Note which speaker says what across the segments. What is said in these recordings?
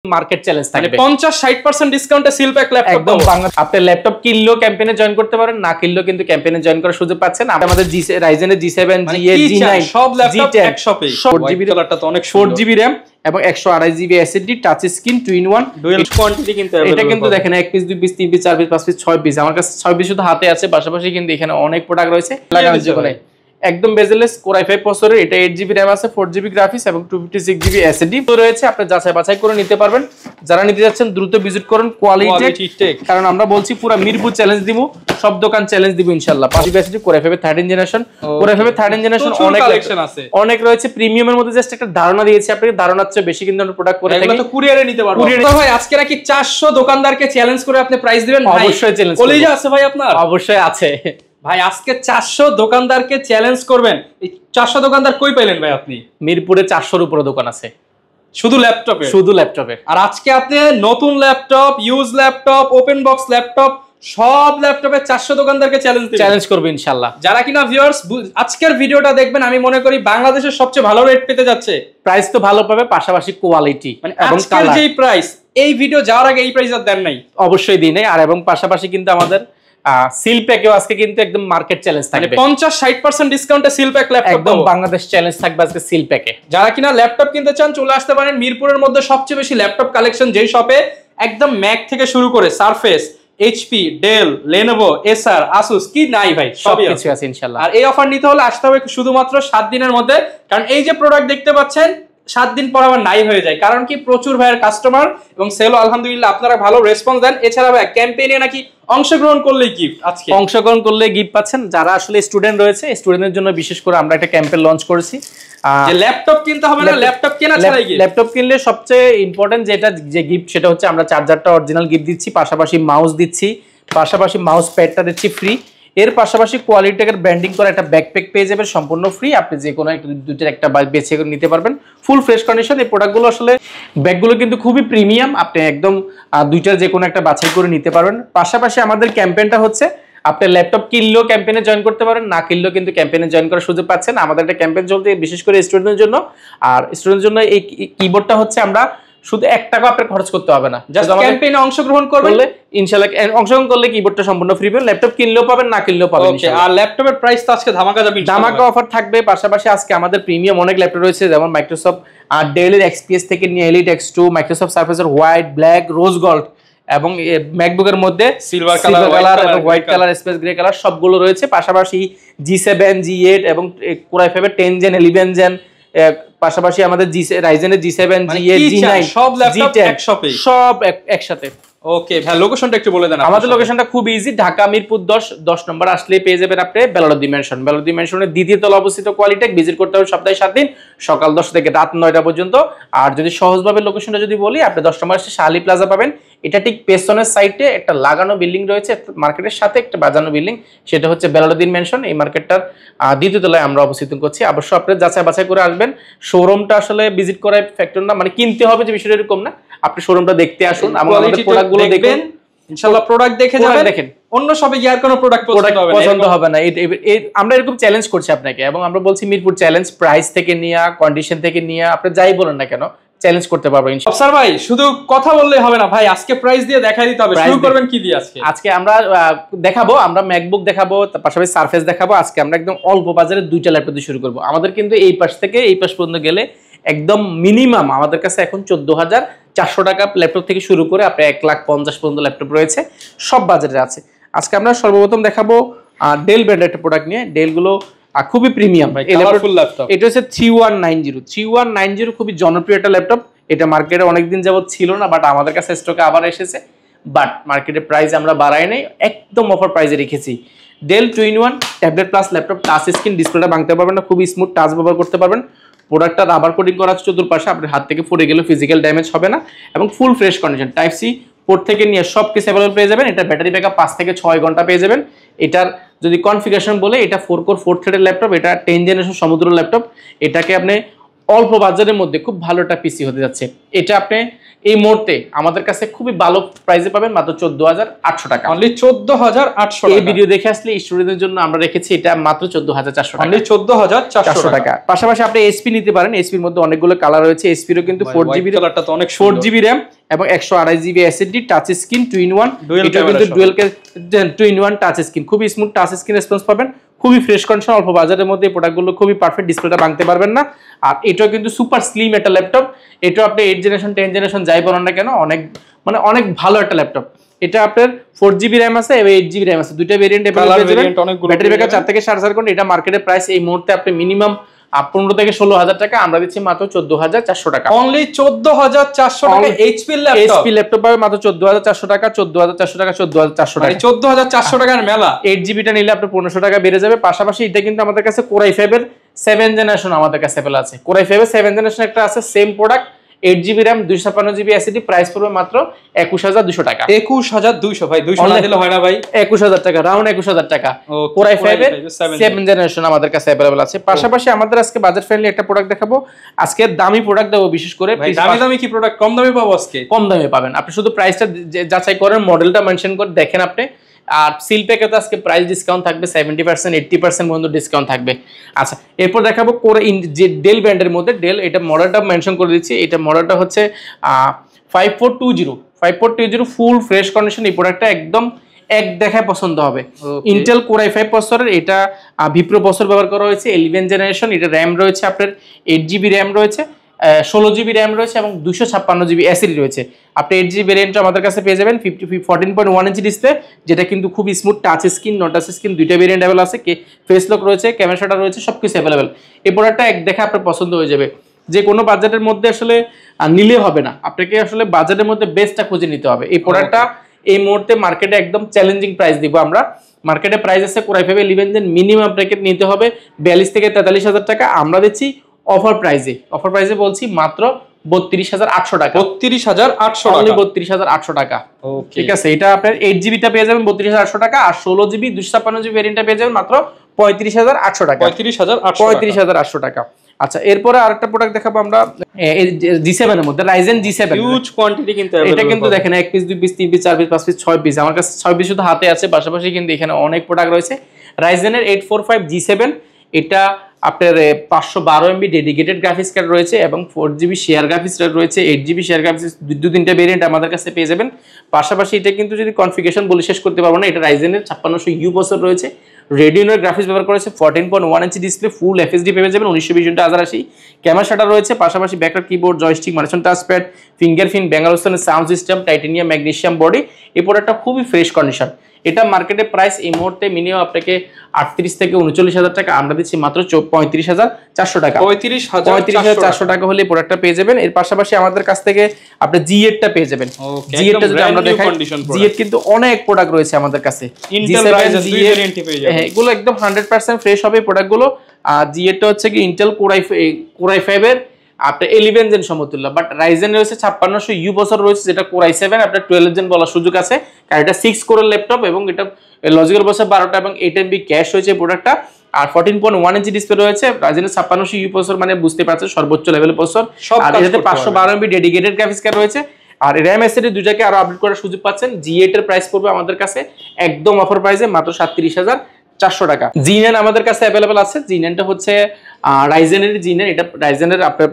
Speaker 1: Market challenge থাকবে
Speaker 2: 50-60% ডিসকাউন্টে seal pack laptop
Speaker 1: একদম আপনি ল্যাপটপ কিনলেও ক্যাম্পেইনে জয়েন করতে পারেন, না কিনলেও কিন্তু ক্যাম্পেইনে জয়েন করার সুযোগ পাচ্ছেন। আমাদের রাইজেনের G7 G8 G9
Speaker 2: সব ল্যাপটপ একসাথে 4GB কালারটা তো অনেক সুন্দর
Speaker 1: 4GB RAM এবং 128GB SSD touch screen 2-in-1
Speaker 2: dual quantity কিন্তু
Speaker 1: এটা কিন্তু দেখেন 1 piece 2 piece 3 piece 4 piece 5 piece 6 piece আমার কাছে 6 পিস শুধু হাতে আছে, পাশাপাশি কিন্তু এখানে অনেক প্রোডাক্ট রয়েছে লাগানোর জন্য। একদম বেজলেস Core i5 প্রসেসরের, এটা 8GB RAM আছে, 4GB গ্রাফিক্স এবং 256GB SSD তো রয়েছে। আপনি যাচাই বাছাই করে নিতে পারবেন। যারা নিতে যাচ্ছেন দ্রুত ভিজিট করুন কোয়ালিটি টেক, কারণ আমরা বলছি পুরো মিরপুর চ্যালেঞ্জ দিব, সব দোকান চ্যালেঞ্জ দিব ইনশাআল্লাহ। 5GB SSD Core i5 13 generation, Core i5 13 generation অনেক কালেকশন আছে, অনেক রয়েছে। প্রিমিয়ামের মধ্যে জাস্ট একটা ধারণা দিয়েছি আপনাকে, ধারণার চেয়ে বেশি কিন্তু আমরা প্রোডাক্ট করে থাকি,
Speaker 2: এগুলো তো কুরিয়ারে নিতে পারবো। তো ভাই আজকে নাকি 400 দোকানদারকে চ্যালেঞ্জ করে আপনি প্রাইস দিবেন? ভাই
Speaker 1: অবশ্যই চ্যালেঞ্জ
Speaker 2: কলিজা আছে ভাই আপনার?
Speaker 1: অবশ্যই আছে
Speaker 2: ভাই। আজকে 400 দোকানদারকে চ্যালেঞ্জ করবেন। এই 400 দোকানদার কই পাইলেন ভাই আপনি?
Speaker 1: মিরপুরে 400 এর উপরে দোকান আছে
Speaker 2: শুধু ল্যাপটপে,
Speaker 1: শুধু ল্যাপটপে।
Speaker 2: আর আজকে আপনি নতুন laptop, use laptop, open box laptop, সব ল্যাপটপে 400 দোকানদারকে চ্যালেঞ্জ
Speaker 1: করবে ইনশাআল্লাহ।
Speaker 2: যারা কিনা ভিউয়ার্স আজকের ভিডিওটা দেখবেন, আমি মনে করি বাংলাদেশের সবচেয়ে ভালো রেট পেতে যাচ্ছে।
Speaker 1: প্রাইস তো ভালো পাবে, পাশাপাশি কোয়ালিটি
Speaker 2: মানে আজকের যেই প্রাইস, এই ভিডিও যাওয়ার আগে এই প্রাইস আর দেন নাই,
Speaker 1: অবশ্যই দিই নাই। আর এবং পাশাপাশি কিন্তু আমাদের সিল প্যাকেও আজকে কিন্তু একদম মার্কেট চ্যালেঞ্জ থাকবে,
Speaker 2: 50-60% ডিসকাউন্টে সিল প্যাক ল্যাপটপ
Speaker 1: একদম বাংলাদেশ চ্যালেঞ্জ থাকবে আজকে সিল প্যাকে।
Speaker 2: যারা কিনা ল্যাপটপ কিনতে চান চলে আসতে পারেন মিরপুরের মধ্যে সবচেয়ে বেশি ল্যাপটপ কালেকশন যেই শপে, একদম ম্যাক থেকে শুরু করে সারফেস, HP, ডেল, লেনোভো, এসার, আসুস, কি নাই ভাই সবই
Speaker 1: কিছু আছে ইনশাআল্লাহ।
Speaker 2: আর এই অফার নিতে হলে আসতে হবে শুধুমাত্র 7 দিনের মধ্যে, কারণ এই যে প্রোডাক্ট দেখতে পাচ্ছেন 7 দিন পর আবার নাই হয়ে যায়। কারণ কি, প্রচুর ভাইয়ের কাস্টমার এবং সেলও আলহামদুলিল্লাহ আপনারা ভালো রেসপন্স দেন। এছাড়া ভাই ক্যাম্পেইনে নাকি অংশগ্রহণ করলে গিফট, আজকে
Speaker 1: অংশগ্রহণ করলে গিফট পাচ্ছেন। যারা আসলে স্টুডেন্ট রয়েছে, স্টুডেন্টদের জন্য বিশেষ করে আমরা একটা ক্যাম্পেইন লঞ্চ করেছি।
Speaker 2: যে ল্যাপটপ কিনতে হবে না, ল্যাপটপ কেনা ছাড়াই গিফট।
Speaker 1: ল্যাপটপ কিনলে সবচেয়ে ইম্পর্টেন্ট যে গিফট, সেটা হচ্ছে আমরা চার্জারটা অরিজিনাল গিফট দিচ্ছি, পাশাপাশি মাউস দিচ্ছি, পাশাপাশি মাউস প্যাডটা দিচ্ছি ফ্রি। এর পাশাপাশি কোয়ালিটির ব্র্যান্ডিং করা একটা ব্যাকপ্যাক পেয়ে যাবেন সম্পূর্ণ ফ্রি। আপনি যে কোনো একটা দুইটার একটা বেছে করে নিতে পারবেন, ফুল ফ্রেশ কন্ডিশন। এই প্রোডাক্টগুলো আসলে ব্যাগগুলো কিন্তু খুবই প্রিমিয়াম, আপনি একদম দুইটার যে কোনো একটা বাছাই করে নিতে পারবেন। পাশাপাশি আমাদের ক্যাম্পেইনটা হচ্ছে, আপনি ল্যাপটপ কিনলেও ক্যাম্পেইনে জয়েন করতে পারেন, না কিনলেও কিন্তু ক্যাম্পেইনে জয়েন করার সুযোগ পাচ্ছেন। আমাদের একটা ক্যাম্পেইন চলতে বিশেষ করে স্টুডেন্টদের জন্য। আর স্টুডেন্টদের জন্য এই কিবোর্ডটা হচ্ছে আমরা শুধু 1 টাকা আপনার খরচ করতে হবে না,
Speaker 2: জাস্ট ক্যাম্পেইনে অংশগ্রহণ করলে
Speaker 1: ইনশাআল্লাহ, অংশগ্রহণ করলে কিবোর্ডটা সম্পূর্ণ ফ্রি পাবেন। ল্যাপটপ কিনলেও পাবেন, না কিনলেও পাবেন ইনশাআল্লাহ।
Speaker 2: আর ল্যাপটপের প্রাইস তো আজকে ধামাকা যাবে,
Speaker 1: ধামাকা অফার থাকবে। পাশাপাশি আজকে আমাদের প্রিমিয়াম অনেক ল্যাপটপ রয়েছে, যেমন মাইক্রোসফট ডেল এর XPS থেকে নিয়ে এলিট X2, মাইক্রোসফট সারফেসের হোয়াইট, ব্ল্যাক, রোজ গোল্ড এবং ম্যাকবুকের মধ্যে
Speaker 2: সিলভার কালার
Speaker 1: এবং white colour, space grey colour সবগুলো রয়েছে। পাশাপাশি G7 G8 এবং Core i5 10 জেন 11 জেন, পাশাপাশি আমাদের রাইজেনের G7 G8 G9
Speaker 2: সব ল্যাপটপ একসাথে,
Speaker 1: সব একসাথে।
Speaker 2: ওকে ভাই, লোকেশনটা একটু বলে দেন।
Speaker 1: আমাদের লোকেশনটা খুব ইজি, ঢাকা মিরপুর 10 নম্বর আসলেই পেয়ে যাবেন আপনি বেলোডি মেনশন। বেলোডি মেনশনের দ্বিতীয় তলা অবস্থিত কোয়ালিটেক। ভিজিট করতে হবে সপ্তাহে 7 দিন, সকাল 10 থেকে রাত 9টা পর্যন্ত। আর যদি সহজভাবে লোকেশনটা যদি বলি, আপনি 10 নম্বর আসলে শাহালি প্লাজা পাবেন। এটা ঠিক পেছনের সাইডে একটা লাগানো বিল্ডিং রয়েছে, মার্কেটের সাথে একটা বাজানো বিল্ডিং, সেটা হচ্ছে বেলোডি মেনশন। এই মার্কেটটার দ্বিতীয় তলায় আমরা অবস্থিত করছি। অবশ্য আপনি যাচাই বাছাই করে আসবেন। শোরুমটা আসলে ভিজিট করার ফ্যাক্টর না, মানে কিনতে হবে যে বিষয়টা এরকম না, আপনি শোরুমটা দেখতে আসুন, আমাদের প্রোডাক্টগুলো দেখবেন ইনশাআল্লাহ। প্রোডাক্ট দেখে যাবেন, দেখেন
Speaker 2: অন্য সবে গিয়ে আর কোনো প্রোডাক্ট
Speaker 1: পছন্দ হবে না। আমরা এরকম চ্যালেঞ্জ করছি আপনাকে, এবং আমরা বলছি মিরপুর চ্যালেঞ্জ, প্রাইস থেকে নিয়ে কন্ডিশন থেকে নিয়ে আপনি যাই বলেন না কেন চ্যালেঞ্জ করতে পারবেন ইনশাআল্লাহ।
Speaker 2: স্যার ভাই শুধু কথা বললেই হবে না ভাই, আজকে প্রাইস দিয়ে দেখাই দিতে হবে। শুরু করবেন কি দিয়ে আজকে?
Speaker 1: আজকে আমরা দেখাবো, আমরা ম্যাকবুক দেখাবো, তার পাশাপাশি সারফেস দেখাবো। আজকে আমরা একদম অল্প বাজারে 2টা ল্যাপটপ দিয়ে শুরু করব। আমাদের কিন্তু এই পাশ থেকে এই পাশ পর্যন্ত গেলে একদম মিনিমাম আমাদের কাছে এখন 14,400 টাকা ল্যাপটপ থেকে শুরু করে আপনি 1,50,000 পর্যন্ত ল্যাপটপ রয়েছে, সব বাজারে আছে। আজকে আমরা সর্বপ্রথম দেখাবো ডেল ব্র্যান্ডের একটা প্রোডাক্ট নিয়ে। ডেলগুলো খুবই প্রিমিয়াম। এটা হচ্ছে 3190 খুবই জনপ্রিয় একটা ল্যাপটপ। এটা মার্কেটে অনেকদিন যাবত ছিল না, বাট আমাদের কাছে স্টকে আবার এসেছে। বাট মার্কেটের প্রাইস আমরা বাড়াই নাই, একদম অফার প্রাইসে রেখেছি। Dell 2-in-1 tablet plus laptop, touch screen, ডিসপ্লেটা ভাঙতে পারবেন না, খুবই স্মুথ টাচ ব্যবহার করতে পারবেন। প্রোডাক্টটা রাবার কোটিং করা আছে চতুর্পাশে, আপনার হাত থেকে পড়ে গেলে ফিজিক্যাল ড্যামেজ হবে না, এবং full fresh condition. Type C port থেকে নিয়ে সব কিছু অ্যাভেলেবল পেয়ে যাবেন। এটা ব্যাটারি ব্যাকআপ 5 থেকে 6 ঘন্টা পেয়ে যাবেন। এটার যদি কনফিগারেশন বলে, এটা 4 কোর 4 থ্রেডের ল্যাপটপ, এটা 10 জেনারেশন সমুদ্র ল্যাপটপ। এটাকে আপনি অল্প বাজারের মধ্যে খুব ভালো একটা পিসি হতে যাচ্ছে। এটা আপনি এই মুহূর্তে আমাদের কাছে খুবই ভালো প্রাইসে পাবেন মাত্র 14,800 টাকা।
Speaker 2: অনলি 14,800 টাকা।
Speaker 1: এই ভিডিও দেখে আসলে স্টুডেন্টদের জন্য আমরা রেখেছি এটা মাত্র 14,400 টাকা।
Speaker 2: অনলি 14,400
Speaker 1: টাকা। পাশাপাশি আপনি এসপি নিতে পারেন, এসপির মধ্যে অনেকগুলো কালার রয়েছে, এসপিরও কিন্তু 4GB
Speaker 2: কালারটা তো অনেক
Speaker 1: 4GB RAM এবং 128GB SSD touch screen 2-in-1, এটা কিন্তু ডুয়াল 2-in-1 টাচ স্ক্রিন, খুবই স্মুথ টাচ স্ক্রিন রেসপন্স পাবেন, খুবই ফ্রেশ কন্ডিশন, অল্প বাজারের মধ্যে এই প্রোডাক্টগুলো খুবই পারফেক্ট, ডিসপ্লেটা ভাঙতে পারবেন না। আর এটাও কিন্তু সুপার স্লিম একটা ল্যাপটপ, এটাও আপনি 8 জেনারেশন 10 জেনারেশন যাই বলেন না কেন অনেক ভালো একটা ল্যাপটপ। এটা আপনার 4GB RAM আছে এবং 8GB RAM আছে, দুইটা ভেরিয়েন্ট अवेलेबल পেয়ে যাবেন। ব্যাটারি ব্যাকআপ 4 থেকে 4.5 ঘন্টা। এটা মার্কেটের প্রাইস এই মুহূর্তে আপনি মিনিমাম 15 থেকে 16,000 টাকা, আমরা দিচ্ছি মাত্র 14,400 টাকা।
Speaker 2: অনলি 14,400 টাকা এইচপি ল্যাপটপ।
Speaker 1: এইচপি ল্যাপটপ পাবে মাত্র 14,400 টাকা, 14,400 টাকা, 14,400 টাকা।
Speaker 2: 14,400 টাকার মেলা।
Speaker 1: 8GB টা নিলে আপনার 1500 টাকা বেড়ে যাবে। পাশাপাশি এটা কিন্তু আমাদের কাছে Core i5 এর 7 জেনারেশন আমাদের কাছে अवेलेबल আছে। Core i5 এর 7 জেনারেশন একটা আছে, same product, 8GB RAM 256GB SSD, price পড়বে মাত্র 21,200 টাকা।
Speaker 2: 21,200 ভাই, 200 না দিলে হয় না ভাই।
Speaker 1: 21,000 টাকা, রাউন্ড 21,000 টাকা। Core i5 এর 7 জেনারেশন আমাদের কাছে अवेलेबल আছে। পাশাপাশি আমাদের আজকে বাজেট ফ্রেন্ডলি একটা প্রোডাক্ট দেখাবো। আজকে দামি প্রোডাক্ট দেবো, বিশেষ করে
Speaker 2: ভাই দামি কি প্রোডাক্ট কম দামে পাবো আজকে? কম দামে
Speaker 1: পাবেন। আপনি শুধু প্রাইসটা যাচাই করেন, মডেলটা মেনশন করে দেখেন আপনি। আর সিল প্যাকে তো আজকে প্রাইস ডিসকাউন্ট থাকবে 70% 80% পর্যন্ত ডিসকাউন্ট থাকবে। আচ্ছা, এরপর দেখাবো কোরে যে ডেল ব্র্যান্ডের মধ্যে ডেল, এটা মডেলটা মেনশন করে দিচ্ছি। এটা মডেলটা হচ্ছে 5420 ফুল ফ্রেশ কন্ডিশন। এই প্রোডাক্টটা একদম এক দেখায় পছন্দ হবে। ইন্টেল Core i5 প্রসেসরের, এটা ভিপ্রো প্রসেসর ব্যবহার করা হয়েছে, 11 জেনারেশন। এটা র্যাম রয়েছে আপনার 8GB র্যাম রয়েছে, 16GB র্যাম রয়েছে এবং 256GB SSD রয়েছে। আপনি 8GB ভেরিয়েন্ট আমাদের কাছে পেয়ে যাবেন, 14.1 ইঞ্চি ডিসপ্লে, যেটা কিন্তু খুব smooth touch screen, not touch screen, দুইটা ভেরিয়েন্ট अवेलेबल আছে, ফেস লক রয়েছে, ক্যামেরা শাটার রয়েছে, সবকিছু अवेलेबल। এই প্রোডাক্টটা এক দেখে আপনার পছন্দ হয়ে যাবে। যে কোনো বাজেটের মধ্যে আসলে নিলে হবে না, আপনাকে আসলে বাজেটের মধ্যে বেস্টটা খুঁজে নিতে হবে। এই প্রোডাক্টটা এই মুহূর্তে মার্কেটে একদম চ্যালেঞ্জিং প্রাইস দিব আমরা। মার্কেটে প্রাইস আছে Core i5 11 জেন মিনিমাম আপনাকে নিতে হবে 42 থেকে 43,000 টাকা। আমরা দিচ্ছি অফার প্রাইসে বলছি মাত্র 32,800 টাকা।
Speaker 2: 32,800
Speaker 1: টাকা, 32,800 টাকা। ঠিক আছে, এটা আপনার 8GB টা পেয়ে যাবেন 32,800 টাকা, আর 16GB 256GB ভেরিয়েন্টটা পেয়ে যাবেন মাত্র 35,800 টাকা। 35,800 টাকা। আচ্ছা, এরপরে আরেকটা প্রোডাক্ট দেখাবো আমরা G7 এর মধ্যে, Ryzen G7।
Speaker 2: হিউজ কোয়ান্টিটি কিন্তু
Speaker 1: এটা কিন্তু দেখেন 1 piece 2 piece 3 piece 4 piece 5 piece 6 piece, আমার কাছে 6 পিস শুধু হাতে আছে। পাশাপাশি কিন্তু এখানে অনেক প্রোডাক্ট রয়েছে। Ryzen এর 845 G7, এটা আপনার 512MB ডেডিকেটেড গ্রাফিক্স কার্ড রয়েছে এবং 4GB শেয়ার গ্রাফিক্স কার্ড রয়েছে, 8GB শেয়ার গ্রাফিক্স, তিনটা ভেরিয়েন্ট আমাদের কাছে পেয়ে যাবেন। পাশাপাশি এটা কিন্তু যদি কনফিগারেশন বলে শেষ করতে পারবো না, এটা Ryzen এর 5600U প্রসেসর রয়েছে, রেডিনোর গ্রাফিক্স ব্যবহার করেছে, 14.1 ইঞ্চি ডিসপ্লে, ফুল FHD পেয়ে যাবেন, 1920x1080, ক্যামেরা শাটার রয়েছে। পাশাপাশি backup keyboard, joystick, microphone touchpad, fingerprint, Bangalore sound system, titanium magnesium body. এই প্রোডাক্টটা খুবই ফ্রেশ কন্ডিশন। এটা মার্কেটে প্রাইস এই মুহূর্তে মিনিমাম আপনাকে 38 থেকে 39,000 টাকা, আমরা দিচ্ছি মাত্র 35,400 টাকা। 35,400 টাকা হলে প্রোডাক্টটা পেয়ে যাবেন। এর পাশাপাশি আমাদের কাছ থেকে আপনি G8 টা পেয়ে যাবেন। G8 টা যদি আমরা দেখাই, G8 কিন্তু অনেক প্রোডাক্ট রয়েছে আমাদের কাছে।
Speaker 2: Intel Ryzen 2 ভেরিয়েন্টে পেয়ে যাবেন।
Speaker 1: হ্যাঁ, এগুলো একদম 100% ফ্রেশ হবে প্রোডাক্টগুলো। আর G8 টা হচ্ছে কি Intel Core i5 এর আপনার 11 জেন সমতুল্য, বাট Ryzen রয়েছে 5600U প্রসেসর রয়েছে, যেটা Core i7 আপনার 12 জেন বলার সুযোগ আছে, কারণ এটা 6 কোরের ল্যাপটপ এবং এটা লজিক্যাল প্রসেসর 12টা এবং 8MB ক্যাশ রয়েছে প্রোডাক্টটা। আর 14.1 ইঞ্চি ডিসপ্লে রয়েছে। Ryzen এর 5600U প্রসেসর মানে বুঝতে পারছেন সর্বোচ্চ লেভেলের প্রসেসর। আর এটাতে 512MB ডেডিকেটেড গ্রাফিক্স কার্ড রয়েছে, আর RAM SSD দুইটাকে আরো আপডেট করার সুযোগ পাচ্ছেন। G8 এর প্রাইস পড়বে আমাদের কাছে একদম অফার প্রাইসে মাত্র 37,400 টাকা। G9 আমাদের কাছে अवेलेबल আছে। G9 টা হচ্ছে Ryzen এর G9, এটা Ryzen এর আপনার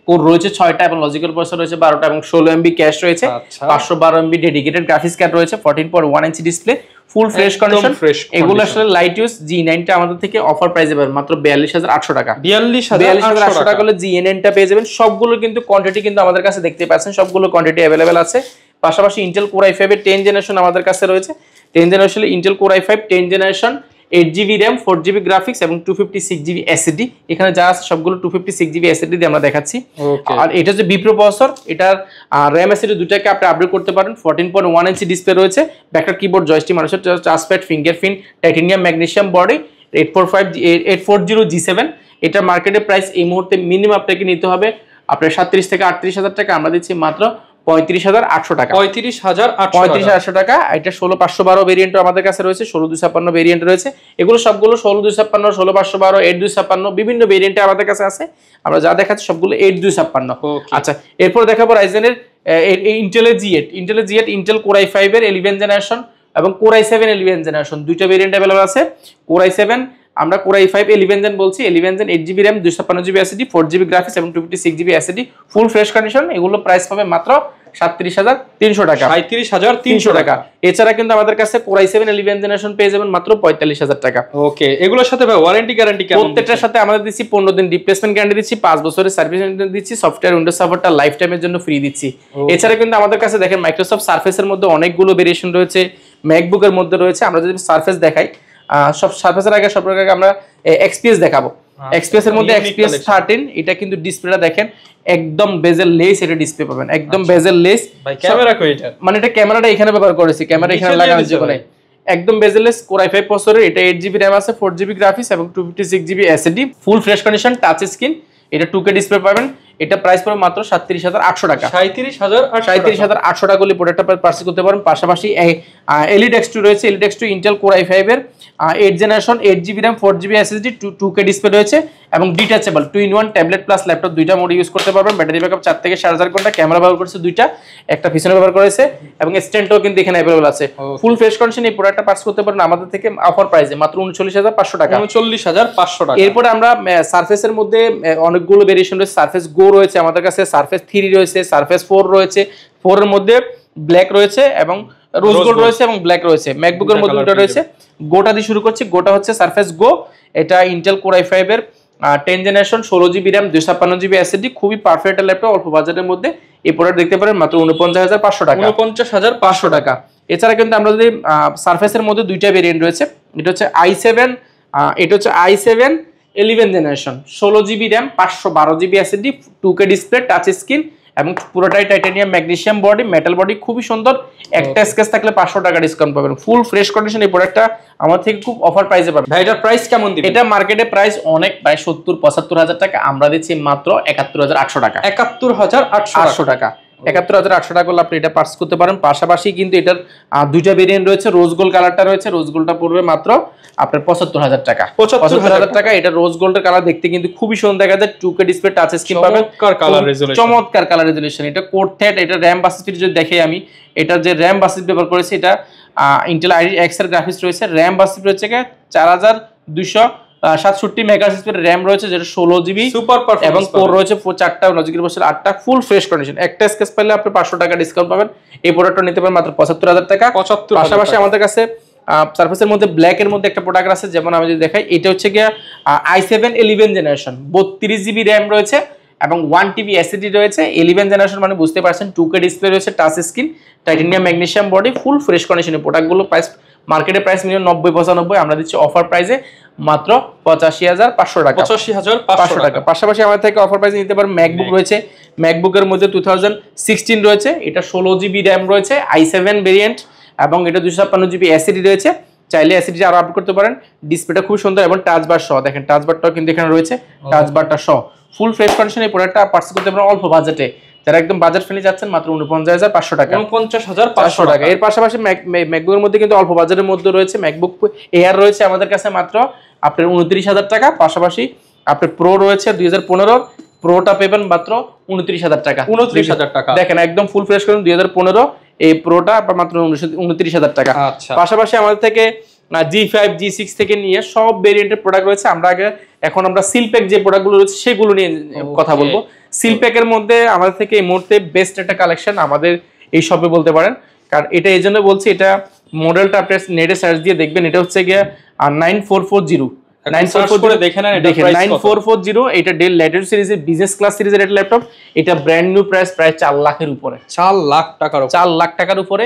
Speaker 1: কোর রয়েছে 6টা এবং লজিক্যাল প্রসেসর রয়েছে 12টা এবং 16MB ক্যাশ রয়েছে, 512MB ডেডিকেটেড গ্রাফিক্স কার্ড রয়েছে, 14.1 ইঞ্চি ডিসপ্লে, ফুল ফ্রেশ কন্ডিশন। এগুলো আসলে লাইট ইউজ। G9 টা আমাদের থেকে অফার প্রাইসে পাবেন মাত্র 42,800 টাকা। 42,800 টাকা হলে G9 টা পেয়ে যাবেন। সবগুলো কিন্তু কোয়ান্টিটি কিন্তু আমাদের কাছে দেখতে পাচ্ছেন, সবগুলো কোয়ান্টিটি अवेलेबल আছে। পাশাপাশি Intel Core i5 এর 10 জেনারেশন আমাদের কাছে রয়েছে। 10 generation Intel Core i5 10 generation, 8GB RAM, 4GB graphics এবং 256GB SSD। এখানে যা আছে সবগুলো 256GB SSD দিয়ে আমরা দেখাচ্ছি। আর এটা যে বিপ্রো প্রসেসর, এটার RAM SSD দুটাকে আপনি আপডেট করতে পারেন। 14.1 ইঞ্চি ডিসপ্লে রয়েছে, backup keyboard, joystick, microphone touchpad, fingerprint, titanium magnesium body, 840 G7। এটা মার্কেটের প্রাইস এই মুহূর্তে মিনিমাম আপনাকে নিতে হবে আপনার 37 থেকে 38,000 টাকা, আমরা দিচ্ছি মাত্র 35,800 টাকা।
Speaker 2: 35,800
Speaker 1: টাকা। এটা 16,512 ভেরিয়েন্ট আমাদের কাছে রয়েছে, 16,256 ভেরিয়েন্ট রয়েছে। এগুলো সবগুলো 16,256, 16,512, 8,256 বিভিন্ন ভেরিয়েন্টে আমাদের কাছে আছে। আমরা যা দেখাচ্ছি সবগুলো 8,256। আচ্ছা, এরপর দেখাবো রাইজেনের ইন্টেলের জি8, ইন্টেল কোর i5 এর 11 জেনারেশন এবং কোর i7 11 জেনারেশন, দুইটা ভেরিয়েন্ট अवेलेबल আছে। কোর i7 আমরা কোর i5 11 জেন বলছি, 11 gen 8GB RAM, 256GB SSD, 4GB graphics এবং 256GB SSD, ফুল ফ্রেশ কন্ডিশন। এগুলো প্রাইস পাবে মাত্র 37,300 টাকা।
Speaker 2: 37,300 টাকা।
Speaker 1: এছাড়া কিন্তু আমাদের কাছে কোর i7 11 জেনারেশন পেয়ে যাবেন মাত্র 45,000 টাকা।
Speaker 2: ওকে, এগুলোর সাথে ভাই ওয়ারেন্টি গ্যারান্টি কেমন?
Speaker 1: প্রত্যেকটার সাথে আমাদের দিচ্ছি 15 দিন রিপ্লেসমেন্ট গ্যারান্টি দিচ্ছি, 5 বছরের সার্ভিস দিচ্ছি, সফটওয়্যার উইন্ডোজ সার্ভারটা লাইফ টাইমের জন্য ফ্রি দিচ্ছি। এছাড়া কিন্তু আমাদের কাছে দেখেন মাইক্রোসফট সারফেসের মধ্যে অনেকগুলো ভেরিয়েশন রয়েছে, ম্যাকবুকের মধ্যে রয়েছে। আমরা যদি সারফেস দেখাই, সব সারফেসের আগে সব আগে আমরা এক্সপিএস দেখাবো। এক্সপিএস এর মধ্যে এক্সপিএস 13, এটা কিন্তু ডিসপ্লেটা দেখেন একদম বেজেল লেস, এটা ডিসপ্লে পাবেন একদম বেজেল লেস।
Speaker 2: ভাই ক্যামেরা কই এটা?
Speaker 1: মানে এটা ক্যামেরাটা এখানে ব্যবহার করেছি, ক্যামেরা এখানে লাগানো যেখানে একদম বেজেল লেস। কোর i5 প্রসেসরের, এটা 8GB RAM আছে, 4GB গ্রাফিক্স এবং 256GB SSD, ফুল ফ্রেশ কন্ডিশন, টাচ স্ক্রিন, এটা 2K ডিসপ্লে পাবেন। এটা প্রাইস পড়বে মাত্র 37,800 টাকা।
Speaker 2: 37,800
Speaker 1: টাকা করে প্রোডাক্টটা পারচেজ করতে পারেন। পাশাপাশি এলিট X2 রয়েছে, elite X2 Intel core i5 এর 8 generation, 8GB RAM, 4GB SSD, 2K display রয়েছে এবং detachable 2-in-1 tablet plus laptop, দুইটা মোড ইউজ করতে পারবেন। ব্যাটারি ব্যাকআপ 4 থেকে 4.5 ঘন্টা, ক্যামেরা ব্যবহার করেছে দুইটা, একটা পিছনে ব্যবহার করেছে এবং স্ট্যান্ডও কিন্তু এখানে अवेलेबल আছে। ফুল ফ্রেশ কন্ডিশন এই প্রোডাক্টটা পারচেজ করতে পারেন আমাদের থেকে অফার প্রাইসে মাত্র 39,500 টাকা।
Speaker 2: 39,500 টাকা।
Speaker 1: এরপর আমরা সারফেসের মধ্যে অনেকগুলো ভেরিয়েশন রয়েছে। সারফেস গো রয়েছে আমাদের কাছে, সারফেস 3 রয়েছে, সারফেস 4 রয়েছে। 4 এর মধ্যে ব্ল্যাক রয়েছে এবং রোজ গোল্ড রয়েছে এবং ব্ল্যাক রয়েছে। ম্যাকবুকের মধ্যে দুটো রয়েছে। গোটা দিয়ে শুরু করছি। গোটা হচ্ছে সারফেস গো, এটা ইন্টেল কোর i5 এর 10 generation, 16GB RAM, 256GB SSD, খুবই পারফেক্ট ল্যাপটপ, অল্প বাজেটের মধ্যে এই প্রোডাক্ট দেখতে পারেন মাত্র 49,500 টাকা।
Speaker 2: 49,500
Speaker 1: টাকা। এছাড়া কিন্তু আমরা যদি সারফেসের মধ্যে দুইটা ভেরিয়েন্ট রয়েছে, এটা হচ্ছে i7, এটা হচ্ছে i7 11 generation, 16GB RAM, 512GB SSD, 2K display, touch screen এবং পুরোটাই titanium magnesium body, metal body, খুবই সুন্দর। একটা স্কেচ থাকলে 500 টাকা ডিসকাউন্ট পাবেন। ফুল ফ্রেশ কন্ডিশন এই প্রোডাক্টটা আমার থেকে খুব অফার প্রাইসে পাবেন।
Speaker 2: ভাই এটার প্রাইস কেমন দিবেন?
Speaker 1: এটা মার্কেটে প্রাইস অনেক, প্রায় 70-75 টাকা, আমরা দিচ্ছি মাত্র 71,800 টাকা।
Speaker 2: 71,800
Speaker 1: টাকা। 71,800 টাকা করলে আপনি এটা পার্চেজ করতে পারেন। পাশাপাশি কিন্তু এটার দুইটা ভেরিয়েন্ট রয়েছে। রোজ গোল্ড কালারটা রয়েছে, রোজ গোল্ডটা পড়বে মাত্র আপনার 75,000 টাকা। 75,000 টাকা। এটা রোজ গোল্ডের কালার দেখতে কিন্তু খুবই সুন্দর দেখা যায়। 2K ডিসপ্লে, টাচ স্ক্রিন পাবেন, চমৎকার কালার রেজোলিউশন। এটা কোর থ্রেড, এটা RAM বাস স্পিড যদি দেখে আমি, এটা যে RAM বাস স্পিড ব্যবহার করেছি, এটা ইন্টেল আইরিস X এর গ্রাফিক্স রয়েছে। RAM বাস স্পিড রয়েছে 4267 মেগাহার্টজ স্পিডের RAM রয়েছে, যেটা 16GB
Speaker 2: সুপার পারফরম্যান্স
Speaker 1: এবং কোর রয়েছে 4টা, লজিকের বসে 8টা, ফুল ফ্রেশ কন্ডিশন। একটা স্কেচ পাইলে আপনি 500 টাকা ডিসকাউন্ট পাবেন। এই প্রোডাক্টটা নিতে পারেন মাত্র 75,000 টাকা। পাশাপাশি আমাদের কাছে সারফেসের মধ্যে ব্ল্যাক এর মধ্যে একটা প্রোডাক্ট আছে, যেমন আমি যদি দেখাই, এটা হচ্ছে গিয়া i7 11 জেনারেশন, 32GB RAM রয়েছে এবং 1TB SSD রয়েছে। 11 জেনারেশন মানে বুঝতে পারছেন, 2K ডিসপ্লে রয়েছে, touch screen, titanium magnesium body, full fresh কন্ডিশনের প্রোডাক্টগুলো। প্রাইস মার্কেটে প্রাইস মিনিমাম 90-95, আমরা দিচ্ছি অফার প্রাইসে মাত্র 85,500 টাকা।
Speaker 2: 85,500 টাকা।
Speaker 1: পাশাপাশি আমাদের থেকে অফার প্রাইসে নিতে পারেন ম্যাকবুক রয়েছে। ম্যাকবুকের মধ্যে 2016 রয়েছে, এটা 16GB RAM রয়েছে, i7 ভেরিয়েন্ট এবং এটা 256GB SSD রয়েছে। চাইলে SSD আরো আপডেট করতে পারেন। ডিসপ্লেটা খুব সুন্দর এবং টাচ বার সহ, দেখেন টাচ বারটাও কিন্তু এখানে রয়েছে, টাচ বারটা সহ ফুল ফ্রেশ কন্ডিশনে এই প্রোডাক্টটা পারচেজ করতে পারেন অল্প বাজেটে। যারা একদম বাজেট ফ্রেন্ডলি যাচ্ছেন মাত্র 49,500 টাকা।
Speaker 2: 49,500
Speaker 1: টাকা। এর পাশাপাশি ম্যাকবুকের মধ্যে কিন্তু অল্প বাজেটের মধ্যে রয়েছে ম্যাকবুক এয়ার রয়েছে আমাদের কাছে মাত্র আপনার 29,000 টাকা। পাশাপাশি আপনার প্রো রয়েছে 2015, প্রোটা পাবেন মাত্র 29,000 টাকা।
Speaker 2: 29,000 টাকা।
Speaker 1: দেখেন একদম ফুল ফ্রেশ করেন 2015, এই প্রোটা মাত্র 29,000 টাকা। পাশাপাশি আমাদের থেকে G5 G6 থেকে নিয়ে সব ভেরিয়েন্টের প্রোডাক্ট রয়েছে। এখন আমরা সিলপ্যাক যে প্রোডাক্টগুলো রয়েছে সেগুলো নিয়ে কথা বলবো। সিলপ্যাকের মধ্যে আমাদের থেকে এই মুহূর্তে বেস্ট একটা কালেকশন আমাদের এই শপে বলতে পারেন, কারণ এটা এই জন্য বলছি, এটা মডেলটা আপনি নেটে সার্চ দিয়ে দেখবেন, এটা হচ্ছে গিয়ে 9440 9440। এটা ডেল ল্যাটিটিউড সিরিজের বিজনেস ক্লাস সিরিজের একটা ল্যাপটপ। এটা ব্র্যান্ড নিউ প্রাইস প্রায় 4 লাখের উপরে,
Speaker 2: 4 লাখ টাকার
Speaker 1: উপরে।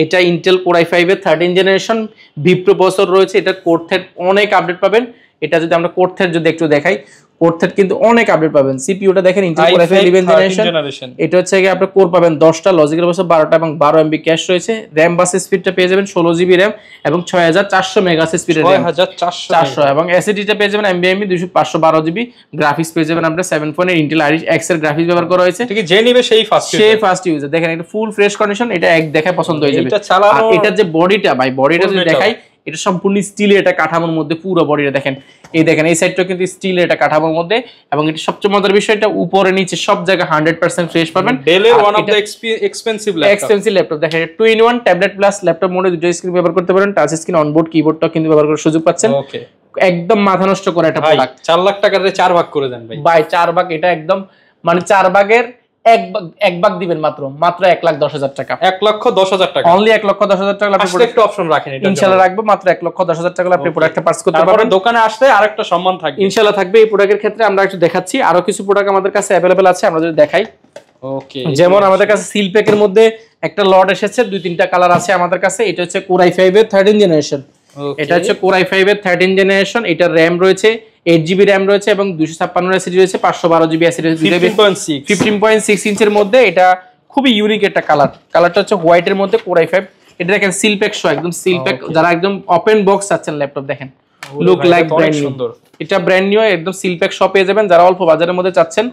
Speaker 1: এটা ইন্টেল কোর i5 এর 13 জেনারেশন, ভিপ্রো প্রসেসর রয়েছে। এটা কোর থ্রেড অনেক আপডেট পাবেন। এটা যদি আমরা কোর থ্রেড যদি একটু দেখাই, কোর থ্রেড কিন্তু অনেক আপডেট পাবেন। সিপিইউটা দেখেন ইন্টেল কোর i5 11 জেনারেশন, এটা হচ্ছে কি আপনি কোর পাবেন 10টা, লজিক্যাল প্রসেসর 12টা এবং 12 এমবি ক্যাশ রয়েছে। র‍্যাম বাস স্পিডটা পেয়ে যাবেন 16 জিবি র‍্যাম এবং 6400 মেগাহার্টজ স্পিডের র‍্যাম, 6400 এবং এসএসডিটা পেয়ে যাবেন NVMe 512 জিবি, গ্রাফিক্স পেয়ে যাবেন আপনারা 7 ইন্টেল আইরিশ এক্স এর গ্রাফিক্স ব্যবহার করা হয়েছে।
Speaker 2: ঠিক যে নিবে সেই ফার্স্ট
Speaker 1: ইউজার। দেখেন এটা ফুল ফ্রেশ কন্ডিশন, এটা এক দেখায় পছন্দ হয়ে যাবে। আর এটা যে বডিটা ভাই, বডিটা যদি দেখাই, এটা সম্পূর্ণ স্টিলের এটা কাঠামোর মধ্যে, পুরো বডিটা দেখেন, এই দেখেন এই সাইডটাও কিন্তু স্টিলের এটা কাঠামোর মধ্যে, এবং এটা সবচেয়ে মজার বিষয় এটা উপরে নিচে সব জায়গায় 100% ফ্রেশ পাবেন।
Speaker 2: ডেলের one of the expensive
Speaker 1: laptop দেখেন 2-in-1 ট্যাবলেট প্লাস ল্যাপটপ মোডে দুটো স্ক্রিন ব্যবহার করতে পারেন, টাচ স্ক্রিন, অনবোর্ড কিবোর্ডটাও কিন্তু ব্যবহার করার সুযোগ পাচ্ছেন।
Speaker 2: ওকে,
Speaker 1: একদম মাথা নষ্ট করে একটা প্রোডাক্ট।
Speaker 2: 4 লাখ টাকার 4 ভাগ করে দেন ভাই,
Speaker 1: 4 ভাগ, এটা একদম মানে 4 ভাগের এক ভাগ দিবেন মাত্র 1,10,000 টাকা,
Speaker 2: 1,10,000 টাকা,
Speaker 1: অনলি 1,10,000 টাকা।
Speaker 2: আপনি একটা অপশন রাখেন, এটা
Speaker 1: ইনশাআল্লাহ রাখবো, মাত্র 1,10,000 টাকা আপনি প্রোডাক্টটা পারচেজ করতে পারবেন।
Speaker 2: দোকানে আসলে আরেকটা সম্মান থাকবে
Speaker 1: ইনশাআল্লাহ থাকবে। এই প্রোডাক্টের ক্ষেত্রে আমরা একটু দেখাচ্ছি, আরো কিছু প্রোডাক্ট আমাদের কাছে अवेलेबल আছে, আমরা যদি দেখাই।
Speaker 2: ওকে,
Speaker 1: যেমন আমাদের কাছে সিল প্যাকের মধ্যে একটা লট এসেছে, 2-3টা কালার আছে আমাদের কাছে। এটা হচ্ছে কোর i5 এর 13 জেনারেশন, এটা হচ্ছে কোর i5 এর 13 জেনারেশন। এটা র‍্যাম রয়েছে 8GB র‍্যাম রয়েছে এবং 256 এসএসডি রয়েছে, 512GB এসএসডি রয়েছে, 15.6 ইঞ্চের মধ্যে। এটা খুবই ইউনিক একটা কালারটা হচ্ছে হোয়াইটের মধ্যে কোর i5। এটা দেখেন সিল প্যাক সহ, একদম সিল প্যাক, যারা একদম ওপেন বক্স চাচ্ছেন ল্যাপটপ, দেখেন লুক লাইক ব্র্যান্ড নিউ, এটা ব্র্যান্ড নিউ, একদম সিল প্যাক সহ পেয়ে যাবেন যারা অল্প বাজারের মধ্যে চাচ্ছেন।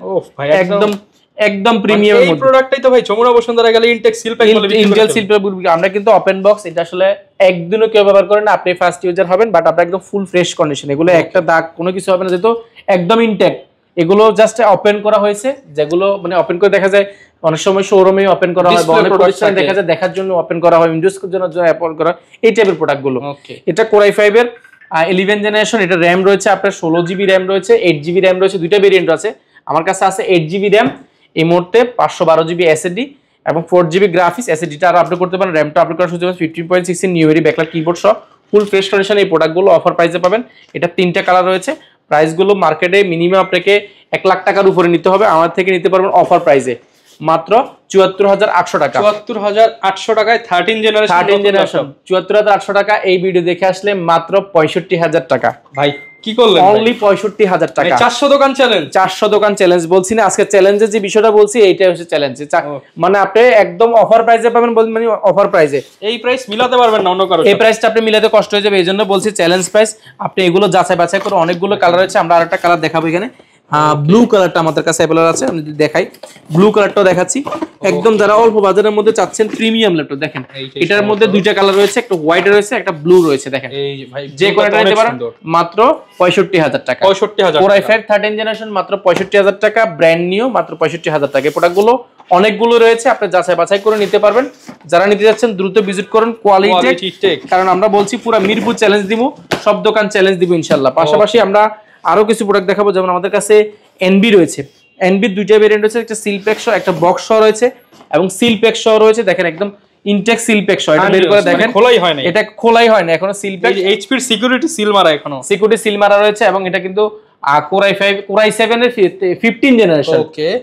Speaker 1: একদম প্রিমিয়াম
Speaker 2: এই প্রোডাক্টটাই তো ভাই যমুনা বসুন্ধরা গেলে ইনটেক সিল প্যাক বলে বিক্রি
Speaker 1: ইন্টেল সিল প্যাক বলি আমরা, কিন্তু ওপেন বক্স এটা আসলে একদিনও কেউ ব্যবহার করেন না, আপনি ফার্স্ট ইউজার হবেন, বাট আপনার একদম ফুল ফ্রেশ কন্ডিশন, এগুলো একটা দাগ কোনো কিছু হবে না, যেহেতু একদম ইনটেক। এগুলো জাস্ট ওপেন করা হয়েছে, যেগুলো মানে ওপেন করে দেখা যায় অনেক সময় শোরুমে ওপেন করা হয়, বা অনেক প্রোডাকশনে দেখা যায় দেখার জন্য ওপেন করা হয়, ইন্ডাস্ট্রির জন্য ওপেন করা, এই টাইপের প্রোডাক্টগুলো। এটা কোর i5 এর 11 জেনারেশন, এটা র‍্যাম রয়েছে আপনার 16GB র‍্যাম রয়েছে, 8GB র‍্যাম রয়েছে, দুইটা ভেরিয়েন্ট আছে। আমার কাছে আছে 8GB র‍্যাম এই মুহূর্তে, 512GB এসএসডি এবং 4GB গ্রাফিক্স। এসএসডিটা আরো আপডেট করতে পারেন, র‍্যামটা আপডেট করার সুযোগ আছে। 15.6 ইঞ্চি নিউয়েরি ব্যাকলাইট কিবোর্ড সহ ফুল ফ্রেশ কন্ডিশন এই প্রোডাক্টগুলো অফার প্রাইসে পাবেন। এটা 3টা কালার রয়েছে। প্রাইসগুলো মার্কেটে মিনিমাম আপনাকে 1 লাখ টাকার উপরে নিতে হবে, আমার থেকে নিতে পারবেন অফার প্রাইসে মাত্র 74,800 টাকা।
Speaker 2: 74,800 টাকায় 13 জেনারেশন
Speaker 1: 74,800 টাকা। এই ভিডিও দেখে আসলে মাত্র 65,000 টাকা।
Speaker 2: ভাই কি করলেন?
Speaker 1: অনলি 65,000 টাকা।
Speaker 2: 400 দোকান চ্যালেঞ্জ,
Speaker 1: 400 দোকান চ্যালেঞ্জ বলছি না, আজকে চ্যালেঞ্জের যে বিষয়টা বলছি এইটাই হচ্ছে চ্যালেঞ্জ। মানে আপনি একদম অফার প্রাইসে পাবেন, মানে অফার প্রাইসে।
Speaker 2: এই প্রাইস মিলাতে পারবেন না অন্য কারো,
Speaker 1: এই প্রাইসটা আপনি মিলাতে কষ্ট হয়ে যাবে, এইজন্য বলছি চ্যালেঞ্জ প্রাইস। আপনি এগুলো যাচাই বাছাই করে, অনেকগুলো কালার আছে, আমরা আরেকটা কালার দেখাবো এখানে। ব্লু কালারটা আমাদের কাছে अवेलेबल আছে, আমি যদি দেখাই ব্লু কালারটাও দেখাচ্ছি। একদম যারা অল্প বাজারের মধ্যে চাচ্ছেন প্রিমিয়াম ল্যাপটপ, দেখেন এটার মধ্যে দুইটা কালার রয়েছে, একটা হোয়াইট রয়েছে, একটা ব্লু রয়েছে। দেখেন এই ভাই যে কোনটা নিতে পারেন মাত্র 65,000 টাকা। 65,000 কোর i5 13 জেনারেশন মাত্র 65,000 টাকা, ব্র্যান্ড নিউ মাত্র 65,000 টাকা। এই প্রোডাক্টগুলো অনেকগুলো রয়েছে, আপনি যাচাই বাছাই করে নিতে পারবেন। যারা নিতে যাচ্ছেন দ্রুত ভিজিট করুন কোয়ালিটি টেক, কারণ আমরা বলছি পুরো মিরপুর চ্যালেঞ্জ দিব, সব দোকান চ্যালেঞ্জ দিব ইনশাআল্লাহ। পাশাপাশি আমরা আরো কিছু প্রোডাক্ট দেখাবো, যেমন আমাদের কাছে এনবি রয়েছে, এনবির দুইটা ভেরিয়েন্ট রয়েছে, একটা সিল প্যাক সহ, একটা বক্স সহ রয়েছে এবং সিল প্যাক সহ রয়েছে। দেখেন একদম ইনটেক সিল প্যাক সহ, এটা বের করে দেখেন
Speaker 2: খোলাই হয় না,
Speaker 1: এটা খোলাই হয় না এখনো। সিল প্যাক
Speaker 2: এইচপি এর সিকিউরিটি সিল মারা, এখনো
Speaker 1: সিকিউরিটি সিল মারা রয়েছে, এবং এটা কিন্তু কোর i7 এর 15 জেনারেশন।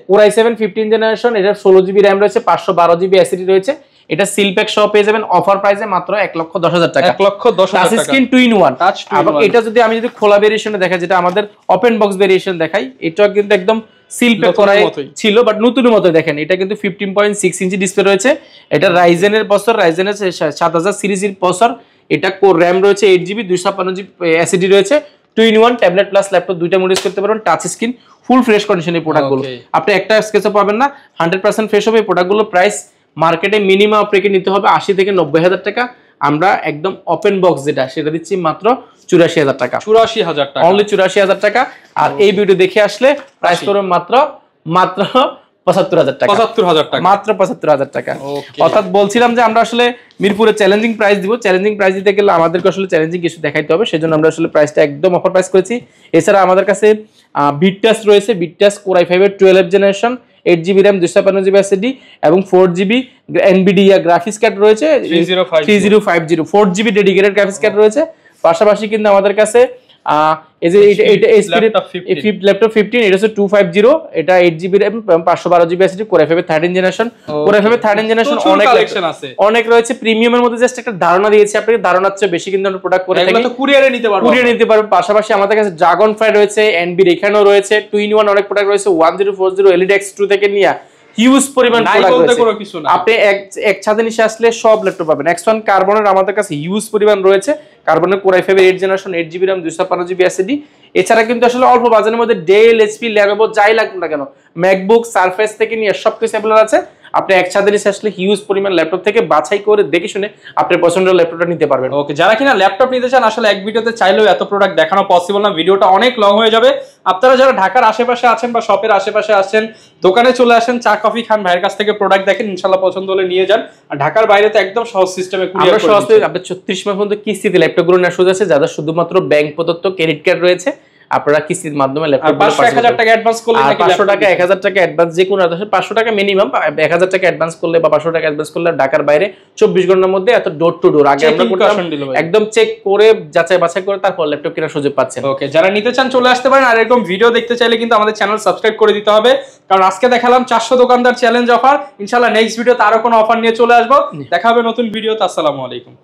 Speaker 1: কোর i7 15 জেনারেশন, এটা 16GB র‍্যাম রয়েছে, 512GB এসএসডি রয়েছে। এটা সিল প্যাক সহ পেয়ে যাবেন অফার প্রাইসে মাত্র 1,10,000 টাকা।
Speaker 2: 1,10,000 টাকা,
Speaker 1: স্ক্রিন 2-in-1। এবং এটা যদি আমি যদি খোলা ভেরিয়েশনে দেখাই, যেটা আমাদের ওপেন বক্স ভেরিয়েশন দেখাই, এটা কিন্তু একদম সিল প্যাক করা ছিল, বাট নতুনের মতো। দেখেন এটা কিন্তু 15.6 ইঞ্চি ডিসপ্লে রয়েছে, এটা রাইজেনের প্রসেসর, রাইজেনের 7000 সিরিজের প্রসেসর। এটা কোর র‍্যাম রয়েছে 8GB, 256GB এসএসডি রয়েছে। 2-in-1 ট্যাবলেট প্লাস ল্যাপটপ দুইটা মোড ইউজ করতে পারবেন, টাচ স্ক্রিন, ফুল ফ্রেশ কন্ডিশনের প্রোডাক্টগুলো। আপনি একটা স্কেচও পাবেন না, 100% ফ্রেশ হবে। প্রোডাক্টগুলো প্রাইস মার্কেটে মিনিমাম আপনাকে নিতে হবে 80 থেকে 90,000 টাকা। আমরা একদম ওপেন বক্স যেটা সেটা দিচ্ছি মাত্র 84,000 টাকা।
Speaker 2: 84,000 টাকা,
Speaker 1: অনলি 84,000 টাকা। আর এই ভিডিও দেখে আসলে প্রাইস করবেন মাত্র 75,000 টাকা। 75,000 টাকা, মাত্র 75,000 টাকা। অর্থাৎ বলছিলাম যে আমরা আসলে মিরপুরে চ্যালেঞ্জিং প্রাইস দিব, চ্যালেঞ্জিং প্রাইস দিতে গেলে আমাদেরকে আসলে চ্যালেঞ্জিং কিছু দেখাইতে হবে, সেজন্য আমরা আসলে প্রাইসটা একদম অফার প্রাইস করেছি। এছাড়া আমাদের কাছে বিটটাস রয়েছে, বিটটাস কোর i5 এর 12 generation, 8GB RAM, 256GB SSD এবং 4GB এনভিডিয়া গ্রাফিক্স কার্ড রয়েছে, 3050 4GB ডেডিকেটেড গ্রাফিক্স কার্ড রয়েছে। পাশাপাশি কিন্তু আমাদের কাছে এই যে এটা ল্যাপটপ 15 এটা হচ্ছে 250, এটা 8GB RAM 512GB SSD Core i5 13 generation. Core i5 13 generation অনেক কালেকশন আছে, অনেক রয়েছে। প্রিমিয়ামের মধ্যে জাস্ট একটা ধারণা দিয়েছি আপনাকে, ধারণার চেয়ে বেশি কিন্তু আমরা প্রোডাক্ট করে থাকি,
Speaker 2: এগুলো তো কুরিয়ারে নিতে পারবেন।
Speaker 1: পাশাপাশি আমাদের কাছে ড্রাগনফ্লাই রয়েছে, এনবির এখানেও রয়েছে, 2-in-1 অনেক প্রোডাক্ট রয়েছে, 1040 LED X2 থেকে নিয়ে হিউজ পরিমাণ প্রোডাক্ট রয়েছে। আপনি এক ছাদে নিচে আসলে সব ল্যাপটপ পাবেন। X1 কার্বনের আমাদের কাছে হিউজ পরিমাণ রয়েছে, কার্বনের Core i5 8 generation 8GB RAM 256GB SSD। এছাড়া কিন্তু আসলে অল্প বাজেটের মধ্যে ডেল, এইচপি, ল্যানোভো যাই লাগুক না কেন, ম্যাকবুক, সারফেস থেকে নিয়ে সবকিছু অ্যাভেলেবল আছে। আপনি এক ছাদের নিচে আসলে হিউজ পরিমাণ ল্যাপটপ থেকে বাছাই করে দেখে শুনে আপনার পছন্দের ল্যাপটপটা নিতে পারবেন।
Speaker 2: ওকে, যারা কিনা ল্যাপটপ নিতে চান, আসলে এক ভিডিওতে চাইলেও এত প্রোডাক্ট দেখানো পসিবল না, ভিডিওটা অনেক লং হয়ে যাবে। আপনারা যারা ঢাকার আশেপাশে আছেন বা শপের আশেপাশে আছেন, দোকানে চলে আসেন, চা কফি খান, ভাইয়ের কাছ থেকে প্রোডাক্ট দেখেন, ইনশাআল্লাহ পছন্দ হলে নিয়ে যান। আর ঢাকার বাইরে তো একদম সহজ সিস্টেমে কুরিয়ার করে দিচ্ছি।
Speaker 1: আপনি 36 মাস পর্যন্ত কিস্তিতে ল্যাপটপগুলো নেওয়ার সুযোগ আছে, যাদের শুধুমাত্র ব্যাংক প্রদত্ত ক্রেডিট কার্ড রয়েছে, আপনারা কিস্তির মাধ্যমে ল্যাপটপ
Speaker 2: 500-1000 টাকা অ্যাডভান্স করলে,
Speaker 1: 500 টাকা 1000 টাকা অ্যাডভান্স, যে কোনো 500 টাকা মিনিমাম, 1000 টাকা অ্যাডভান্স করলে বা 500 টাকা অ্যাডভান্স করলে ঢাকার বাইরে 24 ঘন্টার মধ্যে এত ডোর টু ডোর। আগে আমরা করতাম একদম চেক করে যাচাই বাছাই করে তারপর ল্যাপটপ কেনার সুযোগ পাচ্ছেন।
Speaker 2: ওকে, যারা নিতে চান চলে আসতে পারেন। আর এরকম ভিডিও দেখতে চাইলে কিন্তু আমাদের চ্যানেল সাবস্ক্রাইব করে দিতে হবে, কারণ আজকে দেখালাম 400 দোকানদার চ্যালেঞ্জ অফার। ইনশাআল্লাহ নেক্সট ভিডিওতে আরো কোনো অফার নিয়ে চলে আসবো। দেখা হবে নতুন ভিডিওতে। আসসালামু আলাইকুম।